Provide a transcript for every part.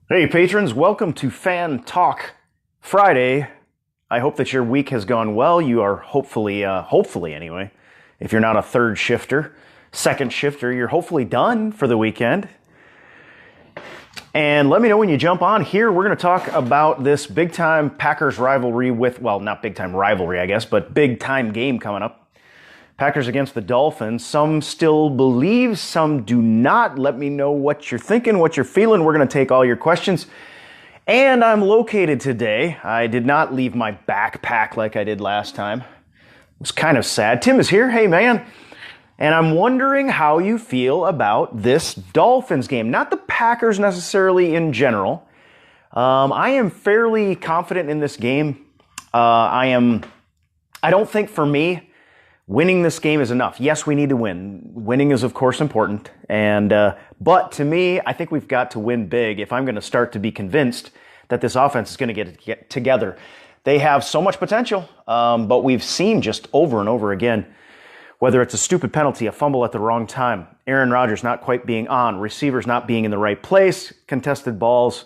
Hey patrons, welcome to Fan Talk Friday. I hope that your week has gone well. You are hopefully anyway, if you're not a third shifter, second shifter, you're hopefully done for the weekend. And let me know when you jump on here. We're going to talk about this big-time Packers rivalry with, well, not big-time rivalry, I guess, but big-time game coming up. Packers against the Dolphins. Some still believe, some do not. Let me know what you're thinking, what you're feeling. We're going to take all your questions. And I'm located today. I did not leave my backpack like I did last time. It was kind of sad. Tim is here. Hey, man. And I'm wondering how you feel about this Dolphins game. Not the Packers necessarily in general. I am fairly confident in this game. I don't think for me, winning this game is enough. Yes, we need to win. Winning is, of course, important. But to me, I think we've got to win big if I'm going to start to be convinced that this offense is going to get together. They have so much potential, but we've seen just over and over again, whether it's a stupid penalty, a fumble at the wrong time, Aaron Rodgers not quite being on, receivers not being in the right place, contested balls.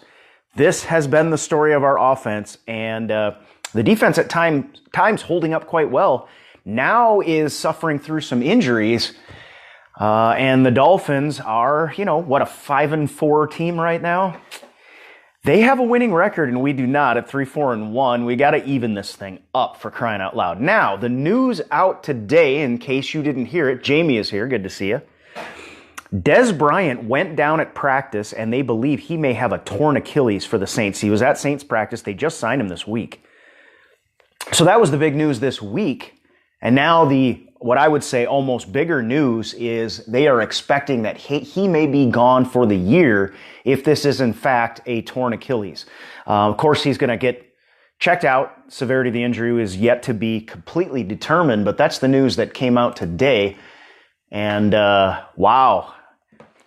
This has been the story of our offense, and the defense at times holding up quite well. Now is suffering through some injuries, and the Dolphins are, a 5-4 team right now. They have a winning record, and we do not at 3-4-1. We got to even this thing up, for crying out loud. Now, the news out today, in case you didn't hear it, Jamie is here. Good to see you. Dez Bryant went down at practice, and they believe he may have a torn Achilles for the Saints. He was at Saints practice. They just signed him this week. So that was the big news this week. And now what I would say almost bigger news is they are expecting that he may be gone for the year if this is in fact a torn Achilles. Of course, he's going to get checked out. Severity of the injury is yet to be completely determined, but that's the news that came out today. And wow,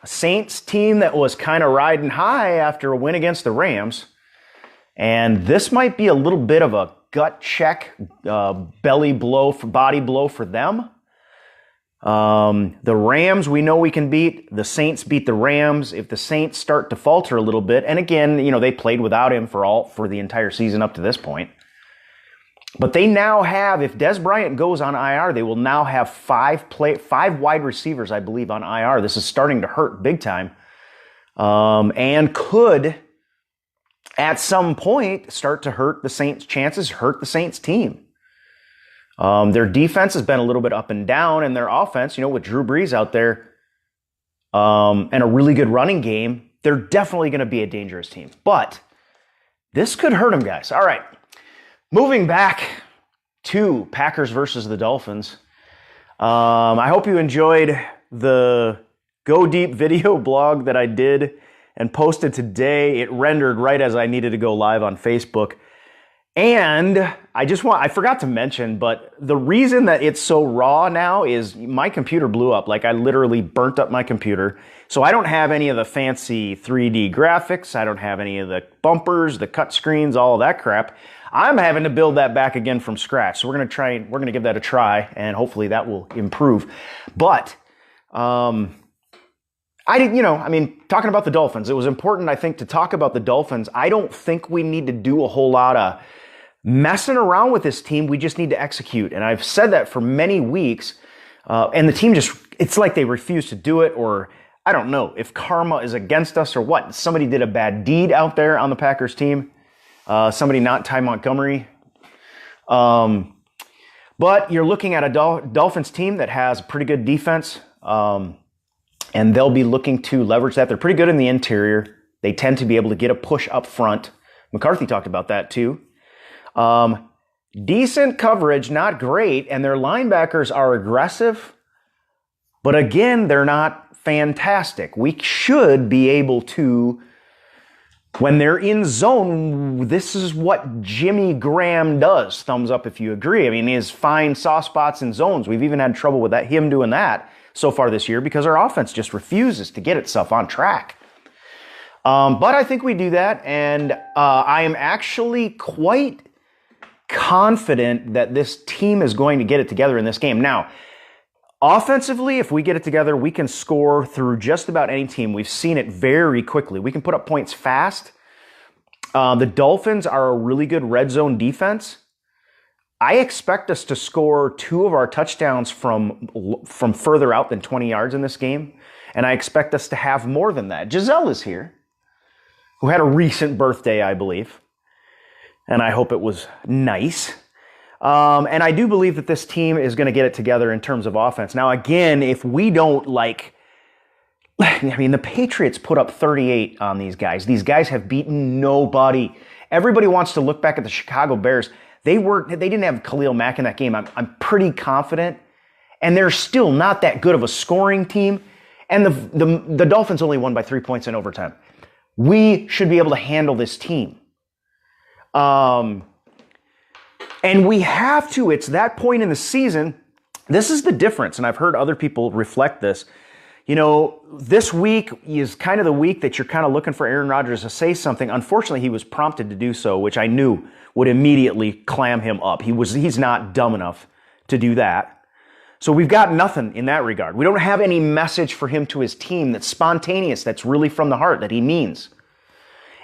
a Saints team that was kind of riding high after a win against the Rams. And this might be a little bit of a gut check, body blow for them. The Rams, we know we can beat. The Saints beat the Rams. If the Saints start to falter a little bit, and again, they played without him for the entire season up to this point. But they now have, if Dez Bryant goes on IR, they will now have five wide receivers, I believe, on IR. This is starting to hurt big time, and could, at some point, start to hurt the Saints' chances, hurt the Saints team. Their defense has been a little bit up and down, and their offense, with Drew Brees out there, and a really good running game, they're definitely going to be a dangerous team. But this could hurt them, guys. All right. Moving back to Packers versus the Dolphins. I hope you enjoyed the Go Deep video blog that I did and posted today. It rendered right as I needed to go live on Facebook. And I forgot to mention, but the reason that it's so raw now is my computer blew up. Like, I literally burnt up my computer. So I don't have any of the fancy 3D graphics. I don't have any of the bumpers, the cut screens, all of that crap. I'm having to build that back again from scratch. So we're going to give that a try, and hopefully that will improve. But, talking about the Dolphins, it was important, I think, to talk about the Dolphins. I don't think we need to do a whole lot of messing around with this team. We just need to execute. And I've said that for many weeks. And the team it's like they refuse to do it, or I don't know if karma is against us or what. Somebody did a bad deed out there on the Packers team. Somebody not Ty Montgomery. But you're looking at a Dolphins team that has a pretty good defense. And they'll be looking to leverage that. They're pretty good in the interior. They tend to be able to get a push up front. McCarthy talked about that too. Decent coverage, not great. And their linebackers are aggressive. But again, they're not fantastic. We should be able to, when they're in zone, this is what Jimmy Graham does. Thumbs up if you agree. I mean, he has fine soft spots in zones. We've even had trouble with him doing that so far this year because our offense just refuses to get itself on track. But I think we do that, and I am actually quite confident that this team is going to get it together in this game. Now, offensively, if we get it together, we can score through just about any team. We've seen it very quickly. We can put up points fast. The Dolphins are a really good red zone defense. I expect us to score 2 of our touchdowns from further out than 20 yards in this game. And I expect us to have more than that. Giselle is here, who had a recent birthday, I believe. And I hope it was nice. And I do believe that this team is going to get it together in terms of offense. Now, again, if we don't the Patriots put up 38 on these guys. These guys have beaten nobody. Everybody wants to look back at the Chicago Bears. They didn't have Khalil Mack in that game. I'm pretty confident. And they're still not that good of a scoring team. And the Dolphins only won by 3 points in overtime. We should be able to handle this team. And we have to. It's that point in the season. This is the difference. And I've heard other people reflect this. This week is kind of the week that you're kind of looking for Aaron Rodgers to say something. Unfortunately, he was prompted to do so, which I knew would immediately clam him up. He's not dumb enough to do that. So we've got nothing in that regard. We don't have any message for him to his team that's spontaneous, that's really from the heart, that he means.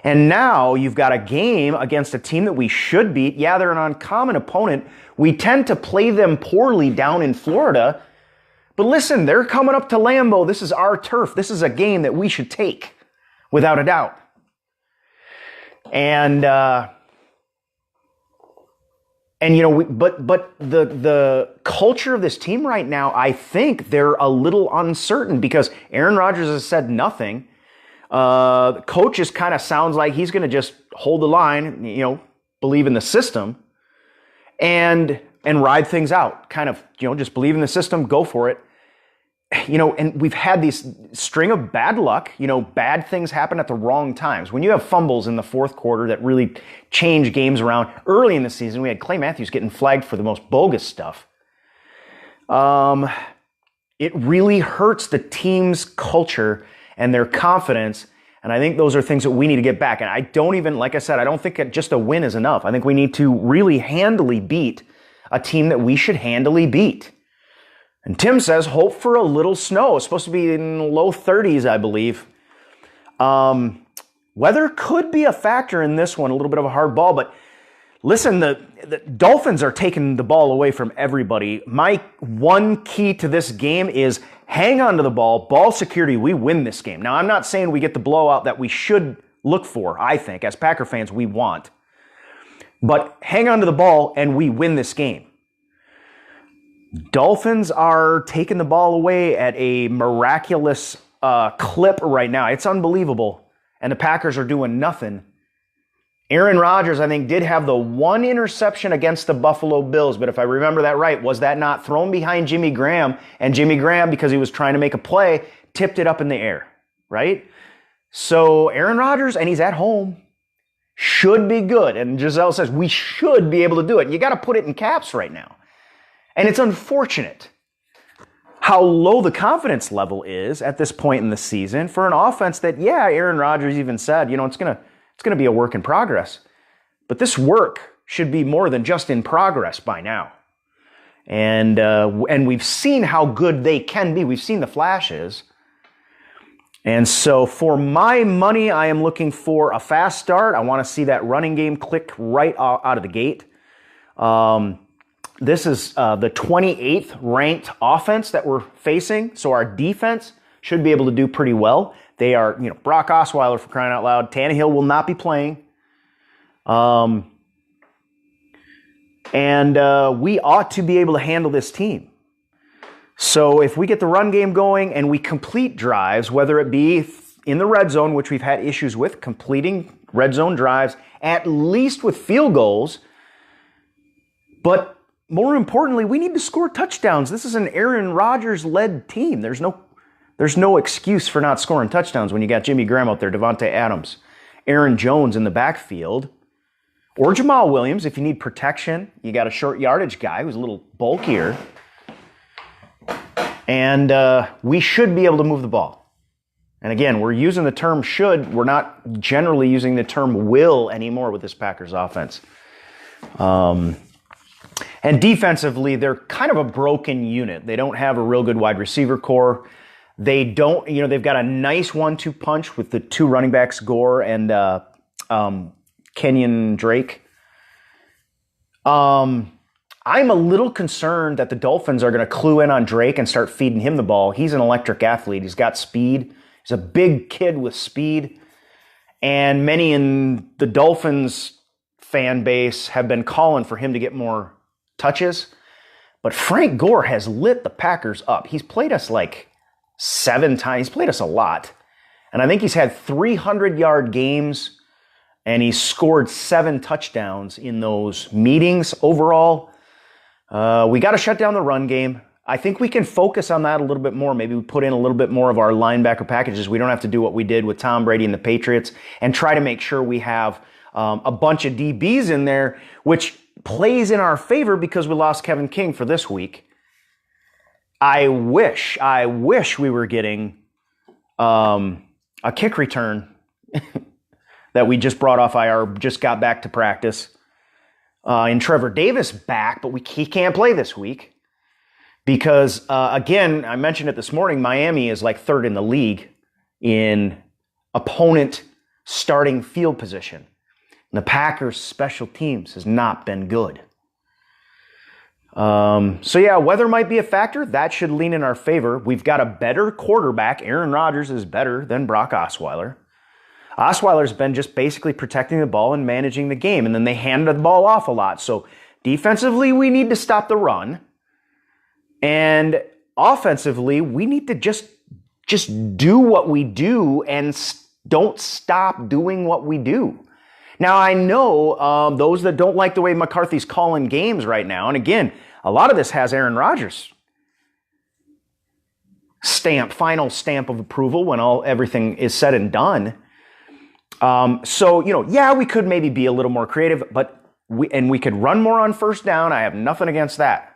And now you've got a game against a team that we should beat. Yeah, they're an uncommon opponent. We tend to play them poorly down in Florida. But listen, they're coming up to Lambeau. This is our turf. This is a game that we should take, without a doubt. And the culture of this team right now, I think they're a little uncertain because Aaron Rodgers has said nothing. The coach just kind of sounds like he's going to just hold the line, believe in the system and ride things out. Kind of, just believe in the system, go for it. And we've had these string of bad luck. Bad things happen at the wrong times. When you have fumbles in the fourth quarter that really change games around. Early in the season, we had Clay Matthews getting flagged for the most bogus stuff. It really hurts the team's culture and their confidence. And I think those are things that we need to get back. And I don't even, like I said, I don't think just a win is enough. I think we need to really handily beat a team that we should handily beat. And Tim says, hope for a little snow. It's supposed to be in the low 30s, I believe. Weather could be a factor in this one, a little bit of a hard ball. But listen, the Dolphins are taking the ball away from everybody. My one key to this game is hang on to the ball security, we win this game. Now, I'm not saying we get the blowout that we should look for, I think. As Packer fans, we want. But hang on to the ball and we win this game. Dolphins are taking the ball away at a miraculous clip right now. It's unbelievable. And the Packers are doing nothing. Aaron Rodgers, I think, did have the one interception against the Buffalo Bills. But if I remember that right, was that not thrown behind Jimmy Graham? And Jimmy Graham, because he was trying to make a play, tipped it up in the air, right? So Aaron Rodgers, and he's at home, should be good. And Giselle says we should be able to do it. And you got to put it in caps right now. And it's unfortunate how low the confidence level is at this point in the season for an offense that, yeah, Aaron Rodgers even said, it's going to be a work in progress. But this work should be more than just in progress by now. And we've seen how good they can be. We've seen the flashes. And so for my money, I am looking for a fast start. I want to see that running game click right out of the gate. This is the 28th ranked offense that we're facing. So our defense should be able to do pretty well. They are, Brock Osweiler, for crying out loud. Tannehill will not be playing. And we ought to be able to handle this team. So if we get the run game going and we complete drives, whether it be in the red zone, which we've had issues with, completing red zone drives, at least with field goals, but more importantly, we need to score touchdowns. This is an Aaron Rodgers-led team. There's no excuse for not scoring touchdowns when you got Jimmy Graham out there, Devontae Adams, Aaron Jones in the backfield, or Jamal Williams if you need protection. You got a short yardage guy who's a little bulkier. And we should be able to move the ball. And again, we're using the term should. We're not generally using the term will anymore with this Packers offense. And defensively, they're kind of a broken unit. They don't have a real good wide receiver core. They don't, they've got a nice 1-2 punch with the two running backs, Gore and Kenyon Drake. I'm a little concerned that the Dolphins are going to clue in on Drake and start feeding him the ball. He's an electric athlete. He's got speed. He's a big kid with speed. And many in the Dolphins fan base have been calling for him to get more touches. But Frank Gore has lit the Packers up. He's played us like 7 times. He's played us a lot. And I think he's had 300-yard games, and he's scored 7 touchdowns in those meetings overall. We got to shut down the run game. I think we can focus on that a little bit more. Maybe we put in a little bit more of our linebacker packages. We don't have to do what we did with Tom Brady and the Patriots and try to make sure we have a bunch of DBs in there, which plays in our favor because we lost Kevin King for this week. I wish we were getting a kick return that we just brought off IR, just got back to practice. And Trevor Davis back, but he can't play this week because, again, I mentioned it this morning, Miami is like 3rd in the league in opponent starting field position. And the Packers' special teams has not been good. So yeah, weather might be a factor. That should lean in our favor. We've got a better quarterback. Aaron Rodgers is better than Brock Osweiler. Osweiler's been just basically protecting the ball and managing the game, and then they handed the ball off a lot. So defensively, we need to stop the run. And offensively, we need to just do what we do and don't stop doing what we do. Now, I know those that don't like the way McCarthy's calling games right now, and again, a lot of this has Aaron Rodgers' final stamp of approval when everything is said and done. So, we could maybe be a little more creative, but we could run more on first down. I have nothing against that.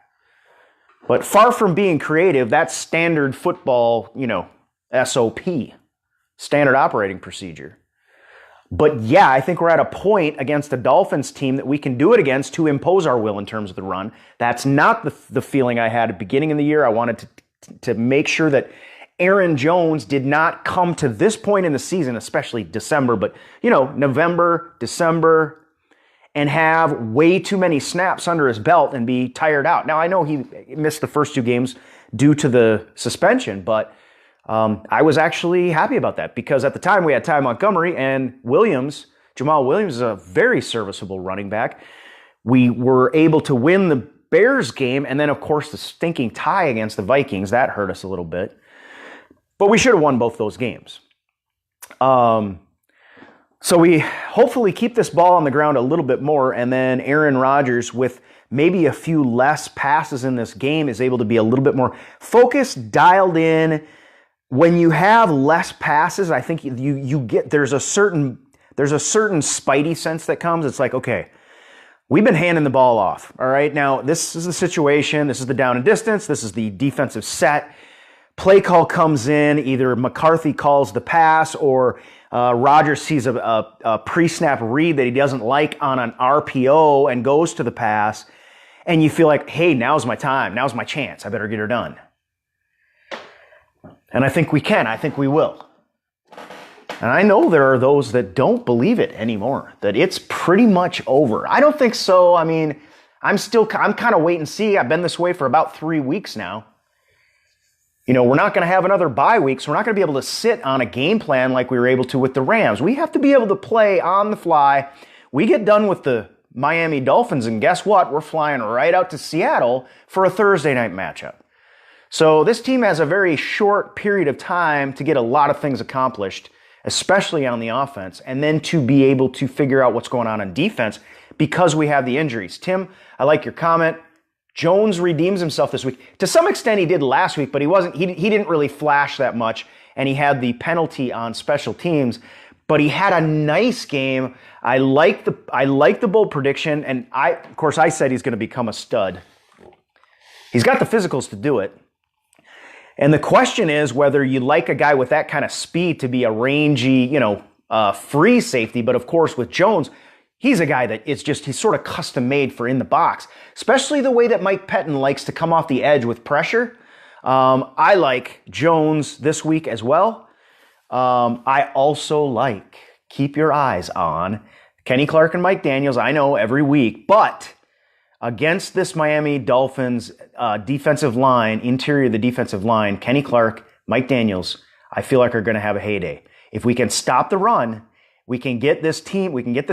But far from being creative, that's standard football, SOP, standard operating procedure. But yeah, I think we're at a point against the Dolphins team that we can do it against to impose our will in terms of the run. That's not the feeling I had at the beginning of the year. I wanted to make sure that Aaron Jones did not come to this point in the season, especially December, but November, December, and have way too many snaps under his belt and be tired out. Now, I know he missed the first 2 games due to the suspension, but I was actually happy about that because at the time we had Ty Montgomery and Jamal Williams is a very serviceable running back. We were able to win the Bears game, and then, of course, the stinking tie against the Vikings. That hurt us a little bit. But we should have won both those games. So we hopefully keep this ball on the ground a little bit more, and then Aaron Rodgers, with maybe a few less passes in this game, is able to be a little bit more focused, dialed in. When you have less passes, I think you get there's a certain spidey sense that comes. It's like, okay, we've been handing the ball off. All right, now this is the situation. This is the down and distance. This is the defensive set. Play call comes in. Either McCarthy calls the pass or Rodgers sees a pre-snap read that he doesn't like on an RPO and goes to the pass. And you feel like, hey, now's my time. Now's my chance. I better get her done. And I think we can. I think we will. And I know there are those that don't believe it anymore, that it's pretty much over. I don't think so. I mean, I'm kind of wait and see. I've been this way for about 3 weeks now. We're not going to have another bye week, so we're not going to be able to sit on a game plan like we were able to with the Rams. We have to be able to play on the fly. We get done with the Miami Dolphins, and guess what? We're flying right out to Seattle for a Thursday night matchup. So this team has a very short period of time to get a lot of things accomplished, especially on the offense, and then to be able to figure out what's going on defense because we have the injuries. Tim, I like your comment. Jones redeems himself this week. To some extent, he did last week, but he didn't really flash that much, and he had the penalty on special teams. But he had a nice game. I like the bold prediction, and of course I said he's going to become a stud. He's got the physicals to do it. And the question is whether you like a guy with that kind of speed to be a rangy, free safety. But of course, with Jones, he's a guy that he's sort of custom made for in the box, especially the way that Mike Pettin likes to come off the edge with pressure. I like Jones this week as well. I also keep your eyes on Kenny Clark and Mike Daniels, I know, every week, but against this Miami Dolphins defensive line, interior of the defensive line, Kenny Clark, Mike Daniels, I feel like are going to have a heyday. If we can stop the run, we can get this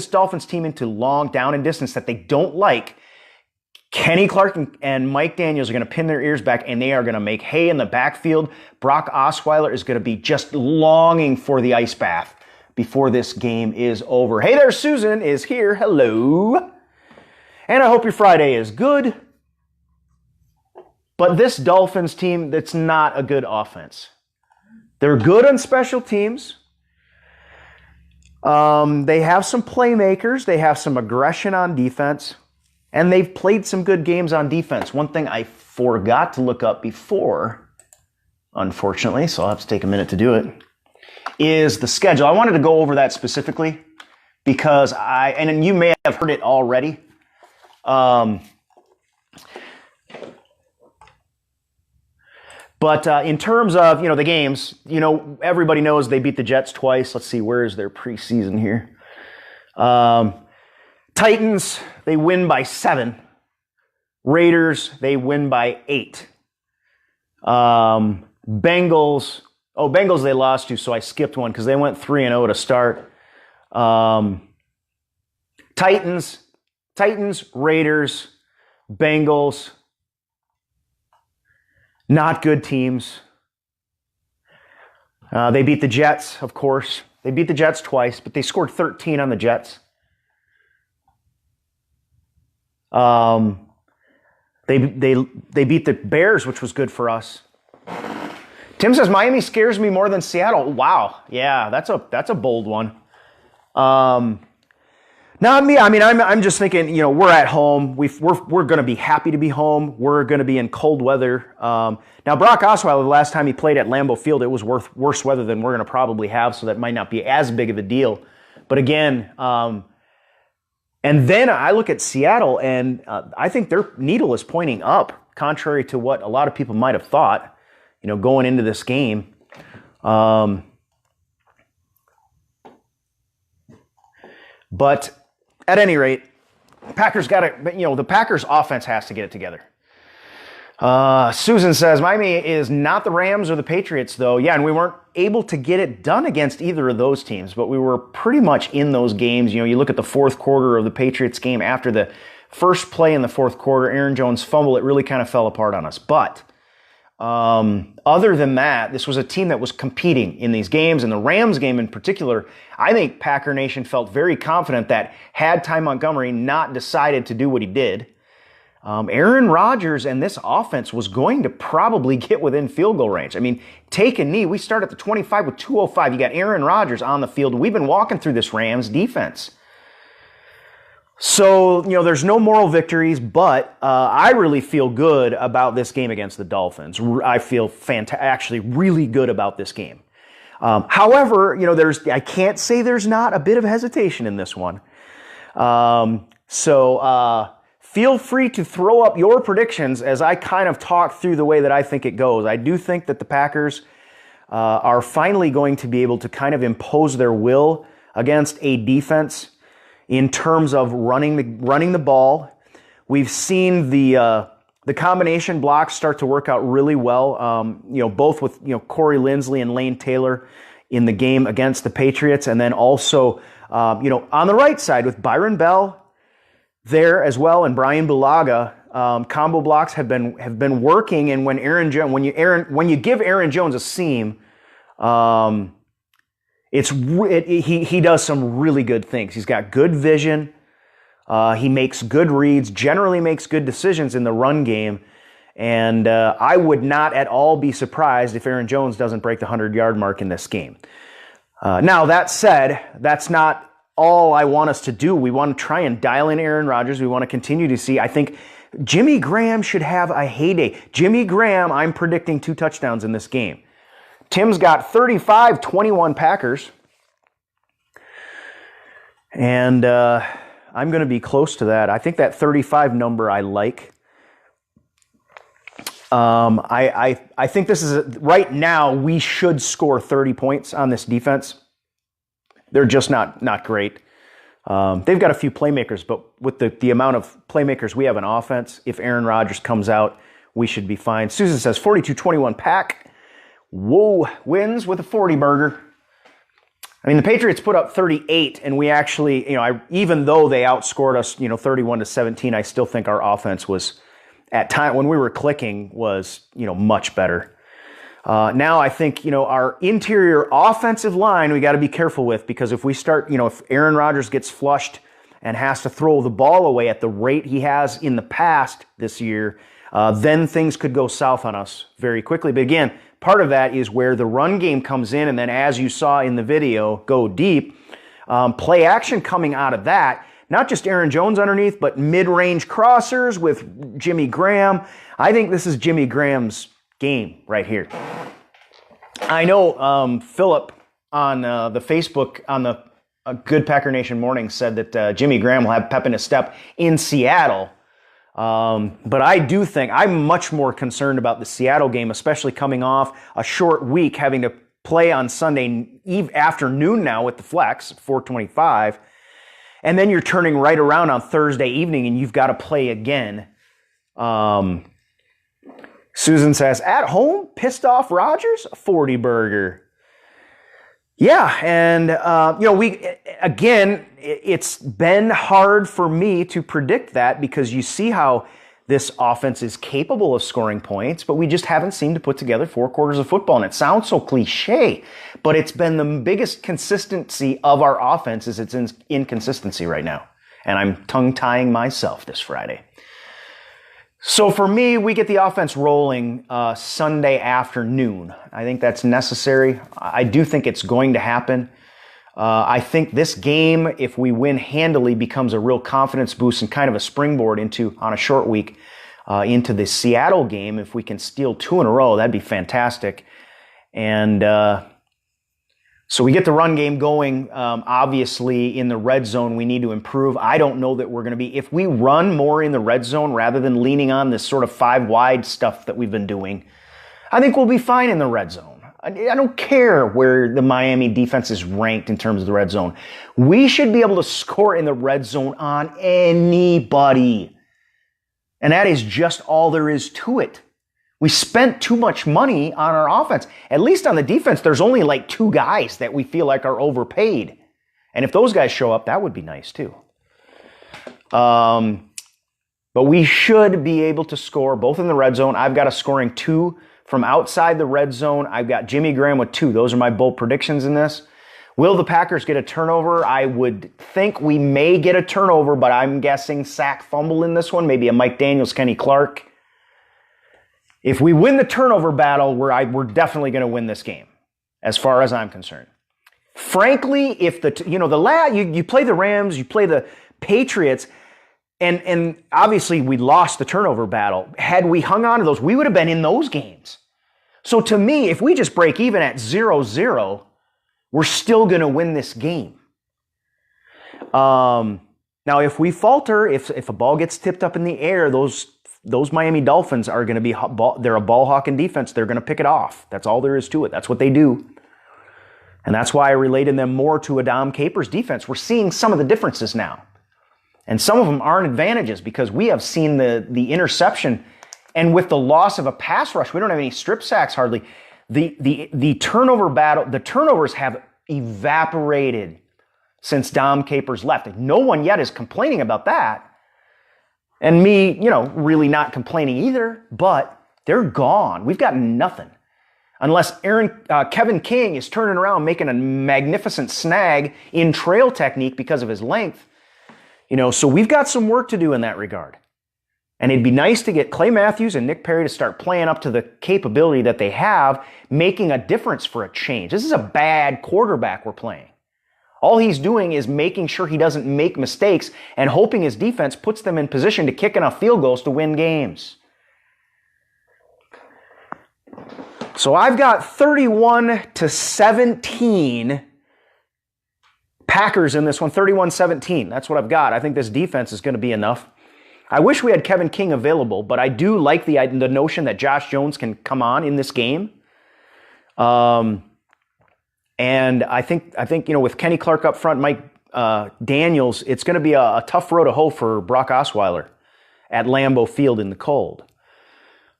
Dolphins team into long down and distance that they don't like. Kenny Clark and Mike Daniels are going to pin their ears back, and they are going to make hay in the backfield. Brock Osweiler is going to be just longing for the ice bath before this game is over. Hey there, Susan is here. Hello. And I hope your Friday is good. But this Dolphins team, that's not a good offense. They're good on special teams. They have some playmakers. They have some aggression on defense. And they've played some good games on defense. One thing I forgot to look up before, unfortunately, so I'll have to take a minute to do it, is the schedule. I wanted to go over that specifically because and you may have heard it already. But in terms of, the games, everybody knows they beat the Jets twice. Let's see, where is their preseason here? Titans, they win by 7. Raiders, they win by 8. Bengals they lost to, so I skipped one because they went 3-0 to start. Titans, Raiders, Bengals, not good teams. They beat the Jets, of course. They beat the Jets twice, but they scored 13 on the Jets. They beat the Bears, which was good for us. Tim says Miami scares me more than Seattle. Wow, yeah, that's a bold one. Not me. I mean, I'm just thinking. We're at home. We're going to be happy to be home. We're going to be in cold weather. Now, Brock Osweiler, the last time he played at Lambeau Field, it was worse weather than we're going to probably have, so that might not be as big of a deal. But again. And then I look at Seattle, and I think their needle is pointing up, contrary to what a lot of people might have thought, going into this game. But at any rate, Packers got to, the Packers offense has to get it together. Susan says, Miami is not the Rams or the Patriots, though. Yeah, and we weren't able to get it done against either of those teams, but we were pretty much in those games. You look at the fourth quarter of the Patriots game, after the first play in the fourth quarter, Aaron Jones fumble, it really kind of fell apart on us. But other than that, this was a team that was competing in these games, and the Rams game in particular, I think Packer Nation felt very confident that had Ty Montgomery not decided to do what he did, Aaron Rodgers and this offense was going to probably get within field goal range. I mean, take a knee. We start at the 25 with 2:05. You got Aaron Rodgers on the field. We've been walking through this Rams defense. So, there's no moral victories, but I really feel good about this game against the Dolphins. I feel actually really good about this game. However, I can't say there's not a bit of hesitation in this one. Feel free to throw up your predictions as I kind of talk through the way that I think it goes. I do think that the Packers are finally going to be able to kind of impose their will against a defense in terms of running the ball. We've seen the combination blocks start to work out really well. Both with Corey Linsley and Lane Taylor in the game against the Patriots, and then also on the right side with Byron Bell there as well, and Brian Bulaga, combo blocks have been working. And when you give Aaron Jones a seam, he does some really good things. He's got good vision. He makes good reads. Generally makes good decisions in the run game. And I would not at all be surprised if Aaron Jones doesn't break the 100-yard mark in this game. Now that said, that's not all I want us to do. We want to try and dial in Aaron Rodgers. We want to continue to see. I think Jimmy Graham should have a heyday. Jimmy Graham, I'm predicting 2 touchdowns in this game. Tim's got 35-21 Packers. And I'm going to be close to that. I think that 35 number I like. I think this is right now we should score 30 points on this defense. They're just not great. They've got a few playmakers, but with the amount of playmakers we have in offense, if Aaron Rodgers comes out, we should be fine. Susan says 42-21 Pack. Whoa, wins with a 40 burger. I mean, the Patriots put up 38, and we actually, even though they outscored us, 31-17, I still think our offense was, at time when we were clicking, was, much better. Now I think, our interior offensive line we got to be careful with, because if we start, if Aaron Rodgers gets flushed and has to throw the ball away at the rate he has in the past this year, then things could go south on us very quickly. But again, part of that is where the run game comes in, and then as you saw in the video, go deep. Play action coming out of that, not just Aaron Jones underneath, but mid-range crossers with Jimmy Graham. I think this is Jimmy Graham's game right here. I know Philip on the Facebook on the Good Packer Nation Morning said that Jimmy Graham will have pep in his step in Seattle. But I do think I'm much more concerned about the Seattle game, especially coming off a short week, having to play on Sunday afternoon now with the flex, 4:25. And then you're turning right around on Thursday evening and you've got to play again. Susan says, at home, pissed off Rodgers, 40 burger. Yeah, and it's been hard for me to predict that, because you see how this offense is capable of scoring points, but we just haven't seemed to put together 4 quarters of football. And it sounds so cliche, but it's been the biggest consistency of our offense is its inconsistency right now. And I'm tongue-tying myself this Friday. So for me, we get the offense rolling Sunday afternoon. I think that's necessary. I do think it's going to happen. I think this game, if we win handily, becomes a real confidence boost and kind of a springboard on a short week, into the Seattle game. If we can steal 2 in a row, that'd be fantastic. And so we get the run game going. Obviously, in the red zone, we need to improve. I don't know that we're going to be, if we run more in the red zone rather than leaning on this sort of 5 wide stuff that we've been doing, I think we'll be fine in the red zone. I don't care where the Miami defense is ranked in terms of the red zone. We should be able to score in the red zone on anybody. And that is just all there is to it. We spent too much money on our offense. At least on the defense, there's only like 2 guys that we feel like are overpaid. And if those guys show up, that would be nice too. But we should be able to score both in the red zone. I've got a scoring 2 from outside the red zone. I've got Jimmy Graham with 2. Those are my bold predictions in this. Will the Packers get a turnover? I would think we may get a turnover, but I'm guessing sack fumble in this one. Maybe a Mike Daniels, Kenny Clark. If we win the turnover battle, we're definitely going to win this game, as far as I'm concerned. Frankly, if you play the Rams, you play the Patriots, and obviously we lost the turnover battle. Had we hung on to those, we would have been in those games. So to me, if we just break even at 0-0, we're still going to win this game. Now, if we falter, if a ball gets tipped up in the air, those Miami Dolphins are going to be, they're a ball hawking defense. They're going to pick it off. That's all there is to it. That's what they do. And that's why I related them more to Adam Capers' defense. We're seeing some of the differences now. And some of them aren't advantages, because we have seen the interception, and with the loss of a pass rush, we don't have any strip sacks hardly. The turnover battle, the turnovers have evaporated since Dom Capers left. No one yet is complaining about that. And me, really not complaining either, but they're gone. We've got nothing. Unless Kevin King is turning around making a magnificent snag in trail technique because of his length. So we've got some work to do in that regard. And it'd be nice to get Clay Matthews and Nick Perry to start playing up to the capability that they have, making a difference for a change. This is a bad quarterback we're playing. All he's doing is making sure he doesn't make mistakes and hoping his defense puts them in position to kick enough field goals to win games. So I've got 31-17 Packers in this one, 31-17. That's what I've got. I think this defense is going to be enough. I wish we had Kevin King available, but I do like the notion that Josh Jones can come on in this game. And I think with Kenny Clark up front, Daniels, it's going to be a tough road to hoe for Brock Osweiler at Lambeau Field in the cold.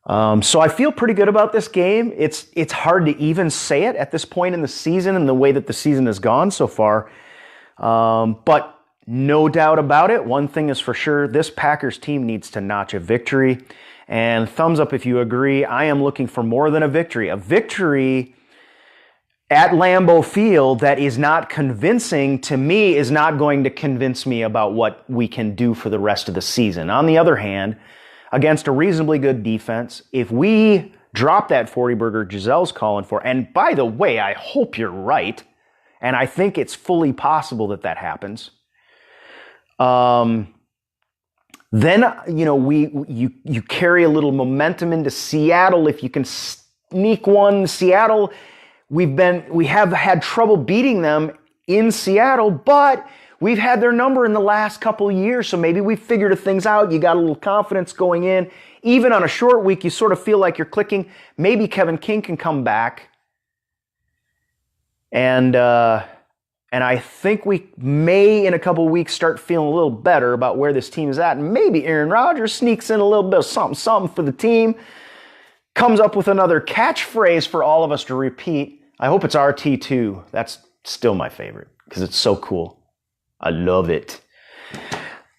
So I feel pretty good about this game. It's hard to even say it at this point in the season and the way that the season has gone so far. But no doubt about it, one thing is for sure, this Packers team needs to notch a victory. And thumbs up if you agree. I am looking for more than a victory. A victory at Lambeau Field that is not convincing, to me, is not going to convince me about what we can do for the rest of the season. On the other hand, against a reasonably good defense, if we drop that 40 burger Giselle's calling for, and by the way, I hope you're right, and I think it's fully possible that that happens, then, you carry a little momentum into Seattle. If you can sneak one, Seattle, we have had trouble beating them in Seattle, but we've had their number in the last couple of years, so maybe we figured things out. You got a little confidence going in. Even on a short week, you sort of feel like you're clicking. Maybe Kevin King can come back. And I think we may, in a couple of weeks, start feeling a little better about where this team is at. And maybe Aaron Rodgers sneaks in a little bit of something for the team, comes up with another catchphrase for all of us to repeat. I hope it's RT2. That's still my favorite because it's so cool. I love it.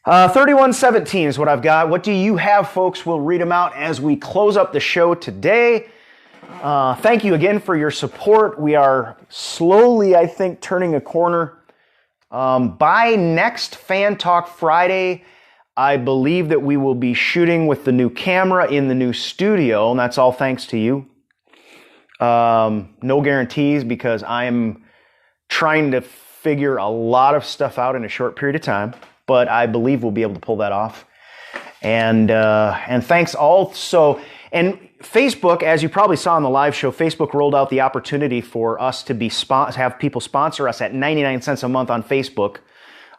31-17 is what I've got. What do you have, folks? We'll read them out as we close up the show today. Thank you again for your support. We are slowly, I think, turning a corner. By next Fan Talk Friday, I believe that we will be shooting with the new camera in the new studio, and that's all thanks to you. No guarantees because I'm trying to figure a lot of stuff out in a short period of time, but I believe we'll be able to pull that off. And thanks also. And Facebook, as you probably saw in the live show, Facebook rolled out the opportunity for us to be have people sponsor us at 99 cents a month on Facebook.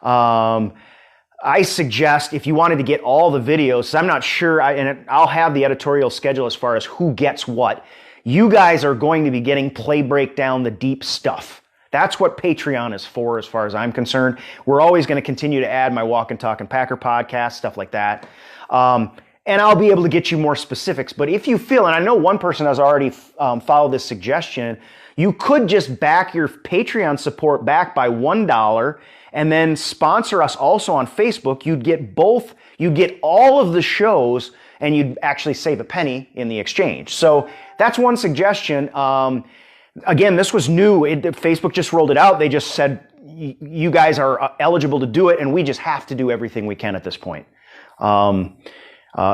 I suggest if you wanted to get all the videos, I'm not sure, and I'll have the editorial schedule as far as who gets what. You guys are going to be getting play breakdown, the deep stuff. That's what Patreon is for as far as I'm concerned. We're always going to continue to add my Walk and Talk and Packer podcast, stuff like that. And I'll be able to get you more specifics. But if you feel, and I know one person has already followed this suggestion, you could just back your Patreon support back by $1 and then sponsor us also on Facebook. You'd get both. You'd get all of the shows and you'd actually save a penny in the exchange. So that's one suggestion. Again, this was new. Facebook just rolled it out. They just said, you guys are eligible to do it, and we just have to do everything we can at this point.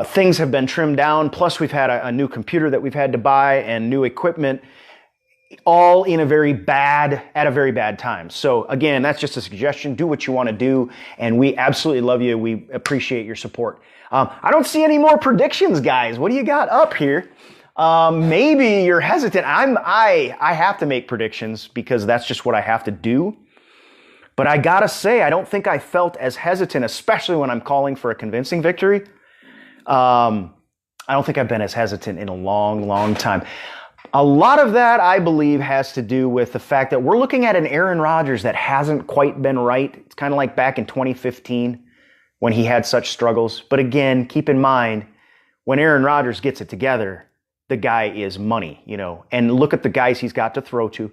Things have been trimmed down, plus we've had a new computer that we've had to buy and new equipment, all in at a very bad time. So again, that's just a suggestion. Do what you want to do, and we absolutely love you. We appreciate your support. I don't see any more predictions, guys. What do you got up here? Maybe you're hesitant. I have to make predictions because that's just what I have to do. But I gotta say, I don't think I felt as hesitant, especially when I'm calling for a convincing victory. I don't think I've been as hesitant in a long, long time. A lot of that, I believe, has to do with the fact that we're looking at an Aaron Rodgers that hasn't quite been right. It's kind of like back in 2015 when he had such struggles. But again, keep in mind, when Aaron Rodgers gets it together, the guy is money, and look at the guys he's got to throw to.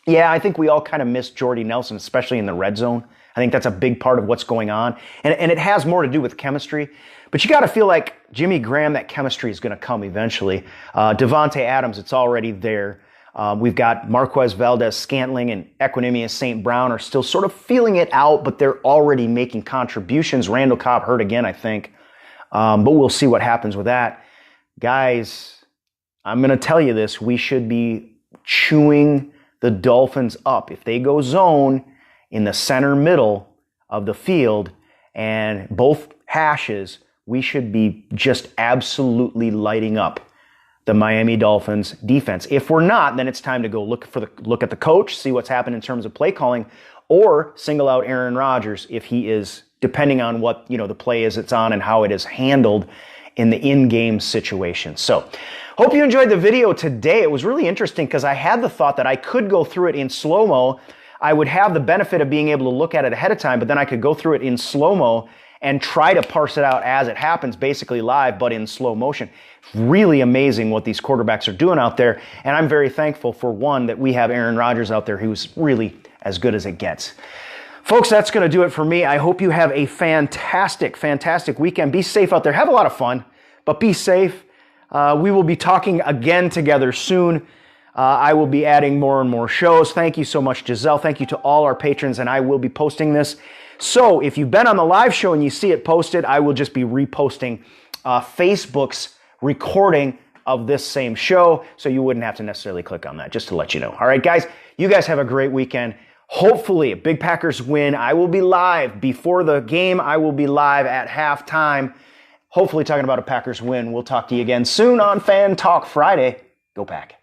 Yeah, I think we all kind of miss Jordy Nelson, especially in the red zone. I think that's a big part of what's going on. And it has more to do with chemistry. But you got to feel like Jimmy Graham, that chemistry is going to come eventually. Devontae Adams, it's already there. We've got Marquez Valdez-Scantling and Equanimeous St. Brown are still sort of feeling it out, but they're already making contributions. Randall Cobb hurt again, I think. But we'll see what happens with that. Guys, I'm going to tell you this. We should be chewing the Dolphins up. If they go zone in the center middle of the field and both hashes, we should be just absolutely lighting up the Miami Dolphins defense. If we're not, then it's time to go look at the coach, see what's happened in terms of play calling, or single out Aaron Rodgers if he is, depending on what the play is it's on and how it is handled in the in-game situation. So, hope you enjoyed the video today. It was really interesting because I had the thought that I could go through it in slow-mo. I would have the benefit of being able to look at it ahead of time, but then I could go through it in slow-mo and try to parse it out as it happens, basically live, but in slow motion. Really amazing what these quarterbacks are doing out there, and I'm very thankful for one that we have Aaron Rodgers out there who's really as good as it gets. Folks, that's going to do it for me. I hope you have a fantastic, fantastic weekend. Be safe out there. Have a lot of fun, but be safe. We will be talking again together soon. I will be adding more and more shows. Thank you so much, Giselle. Thank you to all our patrons, and I will be posting this. So if you've been on the live show and you see it posted, I will just be reposting Facebook's recording of this same show, so you wouldn't have to necessarily click on that, just to let you know. All right, guys, you guys have a great weekend. Hopefully, a big Packers win. I will be live before the game. I will be live at halftime, hopefully talking about a Packers win. We'll talk to you again soon on Fan Talk Friday. Go Pack.